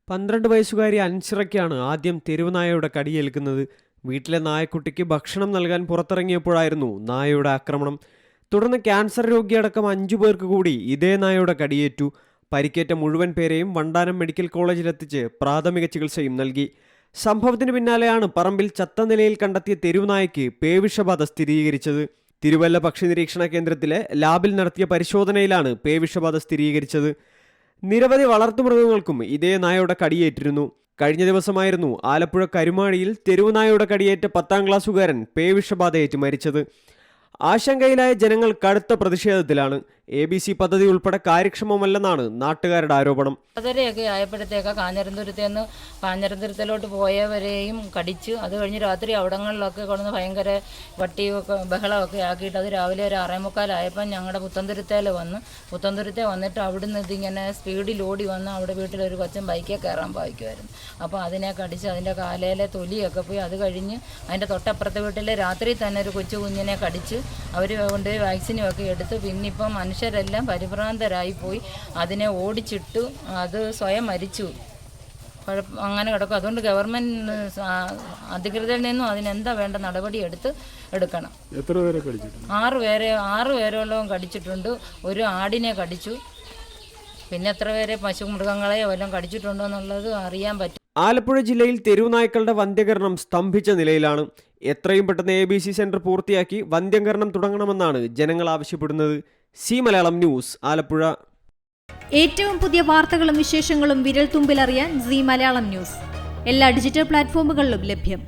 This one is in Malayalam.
12 വയസ്സുകാരി അൻഷിറയ്ക്കാണ് ആദ്യം തെരുവുനായയുടെ കടിയേൽക്കുന്നത്. വീട്ടിലെ നായക്കുട്ടിക്ക് ഭക്ഷണം നൽകാൻ പുറത്തിറങ്ങിയപ്പോഴായിരുന്നു നായയുടെ ആക്രമണം. തുടർന്ന് ക്യാൻസർ രോഗിയടക്കം 5 പേർക്ക് കൂടി ഇതേ നായയുടെ കടിയേറ്റു. പരിക്കേറ്റ മുഴുവൻ പേരെയും വണ്ടാനം മെഡിക്കൽ കോളേജിലെത്തിച്ച് പ്രാഥമിക ചികിത്സയും നൽകി. സംഭവത്തിന് പിന്നാലെയാണ് പറമ്പിൽ ചത്ത നിലയിൽ കണ്ടെത്തിയ തെരുവുനായയ്ക്ക് പേവിഷബാധ സ്ഥിരീകരിച്ചത്. തിരുവല്ല പക്ഷി നിരീക്ഷണ കേന്ദ്രത്തിലെ ലാബിൽ നടത്തിയ പരിശോധനയിലാണ് പേവിഷബാധ സ്ഥിരീകരിച്ചത്. നിരവധി വളർത്തുമൃഗങ്ങൾക്കും ഇതേ നായയുടെ കടിയേറ്റിരുന്നു. കഴിഞ്ഞ ദിവസമായിരുന്നു ആലപ്പുഴ കരുമാടിയിൽ തെരുവുനായയുടെ കടിയേറ്റ 10ാം ക്ലാസ്സുകാരൻ പേവിഷബാധയേറ്റ് മരിച്ചത്. ആശങ്കയിലായ ജനങ്ങൾ കടുത്ത പ്രതിഷേധത്തിലാണ്. ABC പദ്ധതി ഉൾപ്പെടെ കാര്യക്ഷമമല്ലെന്നാണ് നാട്ടുകാരുടെ ആരോപണം. പതരയൊക്കെ ആയപ്പോഴത്തേക്ക് കാഞ്ഞിരത്തുരത്തിലോട്ട് പോയവരെയും കടിച്ച്, അത് കഴിഞ്ഞ് രാത്രി അവിടങ്ങളിലൊക്കെ കൊണ്ടുവന്ന് ഭയങ്കര വട്ടിയൊക്കെ ബഹളമൊക്കെ ആക്കിയിട്ട് അത് രാവിലെ ഒരു 6:45 ഞങ്ങളുടെ പുത്തൻതുരുത്തെ വന്നിട്ട് അവിടുന്ന് ഇതിങ്ങനെ സ്പീഡിൽ ഓടി വന്ന് അവിടെ വീട്ടിലൊരു കൊച്ചൻ ബൈക്കിൽ കയറാൻ പായിക്കുമായിരുന്നു. അപ്പോൾ അതിനെ കടിച്ച് അതിൻ്റെ കാലയിലെ തൊലിയൊക്കെ പോയി. അത് കഴിഞ്ഞ് അതിൻ്റെ തൊട്ടപ്പുറത്തെ വീട്ടിലെ രാത്രി തന്നെ ഒരു കൊച്ചു കുഞ്ഞിനെ കടിച്ച് അവർ കൊണ്ടുപോയി വാക്സിനും ഒക്കെ എടുത്ത് പിന്നിപ്പം മനുഷ്യരെല്ലാം പരിഭ്രാന്തരായിപ്പോയി. അതിനെ ഓടിച്ചിട്ടു, അത് സ്വയം മരിച്ചു, അങ്ങനെ കിടക്കും. അതുകൊണ്ട് ഗവൺമെൻറ് അധികൃതരിൽ നിന്നും അതിനെന്താ വേണ്ട നടപടി എടുക്കണം. എത്ര പേരെ കടിച്ചിട്ടുണ്ട്? 6 പേരോളം കടിച്ചിട്ടുണ്ട്. ഒരു ആടിനെ കടിച്ചു. പിന്നെ എത്ര പേരെ പശുമൃഗങ്ങളെ വല്ലതും കടിച്ചിട്ടുണ്ടോ എന്നുള്ളത് അറിയാൻ പറ്റും. ആലപ്പുഴ ജില്ലയിൽ തെരുവുനായ്ക്കളുടെ വന്ധ്യകരണം സ്തംഭിച്ച നിലയിലാണ്. എത്രയും പെട്ടെന്ന് ABC സെന്റർ പൂർത്തിയാക്കി വന്ധ്യകരണം തുടങ്ങണമെന്നാണ് ജനങ്ങൾ ആവശ്യപ്പെടുന്നത്. മലയാളം ന്യൂസ്, ആലപ്പുഴ. ഏറ്റവും പുതിയ വാർത്തകളും വിശേഷങ്ങളും വിരൽ തുമ്പിലറിയാൻ മലയാളം ന്യൂസ് എല്ലാ ഡിജിറ്റൽ പ്ലാറ്റ്ഫോമുകളിലും ലഭ്യം.